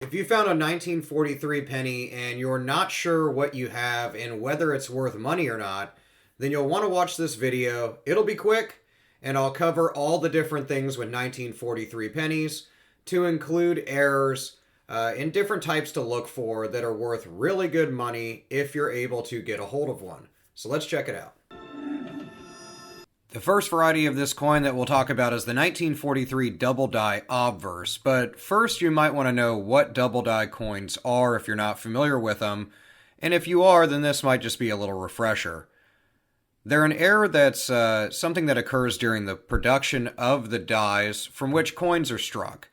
If you found a 1943 penny and you're not sure what you have and whether it's worth money or not, then you'll want to watch this video. It'll be quick, and I'll cover all the different things with 1943 pennies to include errors and different types to look for that are worth really good money if you're able to get a hold of one. So let's check it out. The first variety of this coin that we'll talk about is the 1943 double die obverse, but first you might want to know what double die coins are if you're not familiar with them, and if you are, then this might just be a little refresher. They're an error that's something that occurs during the production of the dies from which coins are struck.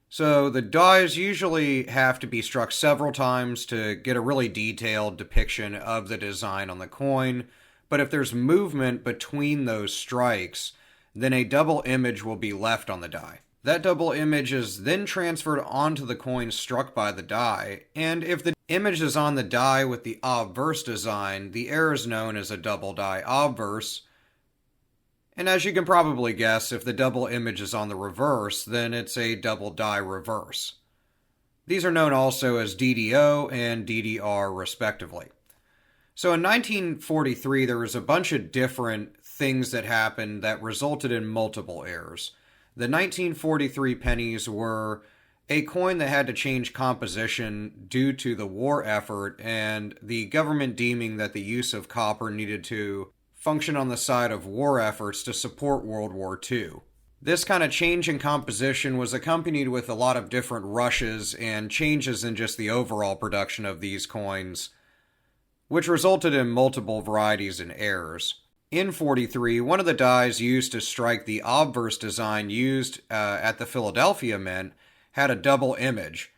So the dies usually have to be struck several times to get a really detailed depiction of the design on the coin. But if there's movement between those strikes, then a double image will be left on the die. That double image is then transferred onto the coin struck by the die, and if the image is on the die with the obverse design, the error is known as a double die obverse. And as you can probably guess, if the double image is on the reverse, then it's a double die reverse. These are known also as DDO and DDR respectively. So in 1943, there was a bunch of different things that happened that resulted in multiple errors. The 1943 pennies were a coin that had to change composition due to the war effort and the government deeming that the use of copper needed to function on the side of war efforts to support World War II. This kind of change in composition was accompanied with a lot of different rushes and changes in just the overall production of these coins, which resulted in multiple varieties and errors. In 43, one of the dies used to strike the obverse design used at the Philadelphia Mint had a double image.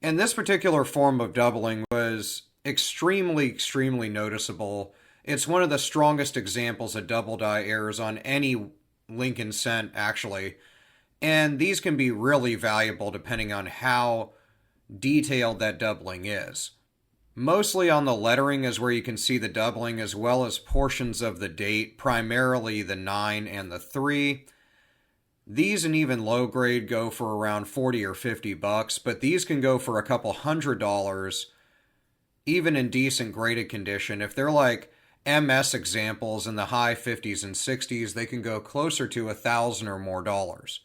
And this particular form of doubling was extremely noticeable. It's one of the strongest examples of double die errors on any Lincoln cent, actually. And these can be really valuable depending on how detailed that doubling is. Mostly on the lettering is where you can see the doubling, as well as portions of the date, primarily the 9 and the 3. These and even low grade go for around 40 or 50 bucks, but these can go for a couple $100, even in decent graded condition. If they're like MS examples in the high 50s and 60s, they can go closer to $1,000 or more dollars.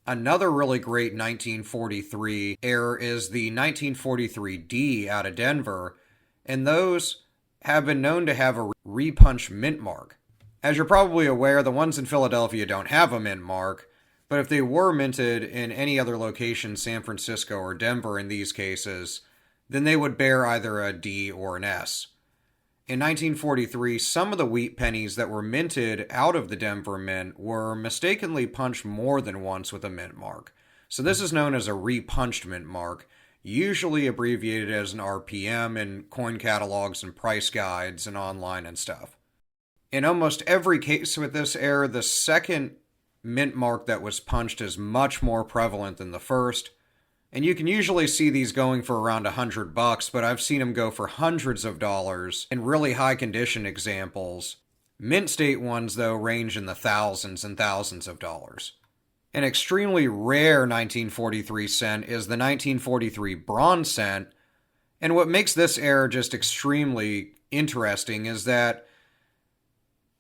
Another really great 1943 error is the 1943D out of Denver, and those have been known to have a repunched mint mark. As you're probably aware, the ones in Philadelphia don't have a mint mark, but if they were minted in any other location, San Francisco or Denver in these cases, then they would bear either a D or an S. In 1943, some of the wheat pennies that were minted out of the Denver Mint were mistakenly punched more than once with a mint mark. So this is known as a repunched mint mark, usually abbreviated as an RPM in coin catalogs and price guides and online and stuff. In almost every case with this error, the second mint mark that was punched is much more prevalent than the first. And you can usually see these going for around $100, but I've seen them go for hundreds of dollars in really high condition examples. Mint state ones, though, range in the thousands and thousands of dollars. An extremely rare 1943 cent is the 1943 bronze cent, and what makes this error just extremely interesting is that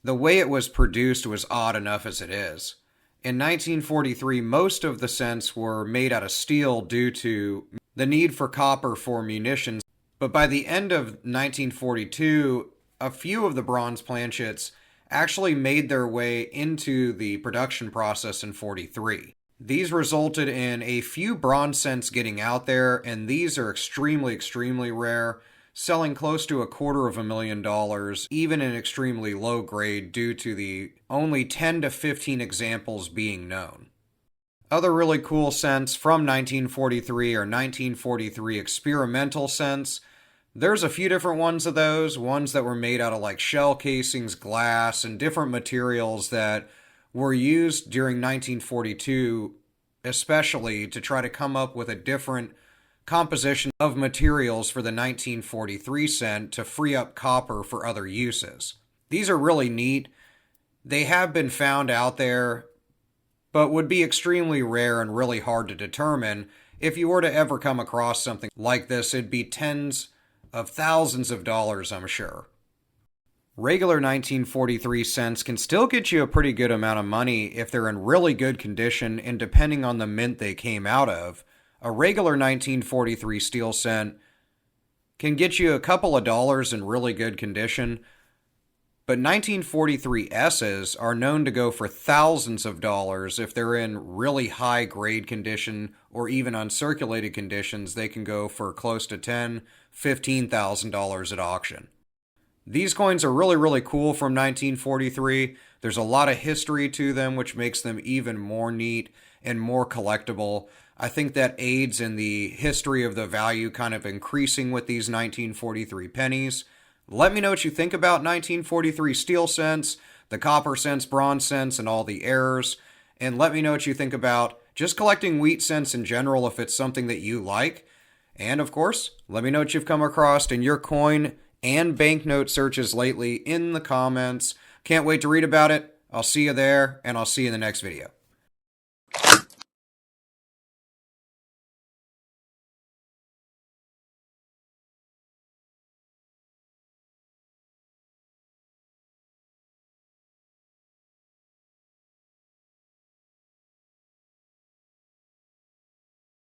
the way it was produced was odd enough as it is. In 1943, most of the cents were made out of steel due to the need for copper for munitions, but by the end of 1942, a few of the bronze planchets actually made their way into the production process in 43. These resulted in a few bronze cents getting out there, and these are extremely rare, selling close to $250,000, even in extremely low grade due to the only 10 to 15 examples being known. Other really cool cents from 1943 are 1943 experimental cents. There's a few different ones of those, ones that were made out of like shell casings, glass, and different materials that were used during 1942, especially to try to come up with a different composition of materials for the 1943 cent to free up copper for other uses. These are really neat. They have been found out there, but would be extremely rare and really hard to determine, if you were to ever come across something like this, it'd be tens of thousands of dollars, I'm sure. Regular 1943 cents can still get you a pretty good amount of money if they're in really good condition, and depending on the mint they came out of, a regular 1943 steel cent can get you a couple of dollars in really good condition, but 1943 S's are known to go for thousands of dollars if they're in really high grade condition, or even uncirculated conditions. They can go for close to $10,000, $15,000 at auction. These coins are really cool from 1943. There's a lot of history to them, which makes them even more neat and more collectible. I think that aids in the history of the value kind of increasing with these 1943 pennies. Let me know what you think about 1943 steel cents, the copper cents, bronze cents, and all the errors. And let me know what you think about just collecting wheat cents in general, if it's something that you like. And of course, let me know what you've come across in your coin and banknote searches lately in the comments. Can't wait to read about it. I'll see you there, and I'll see you in the next video.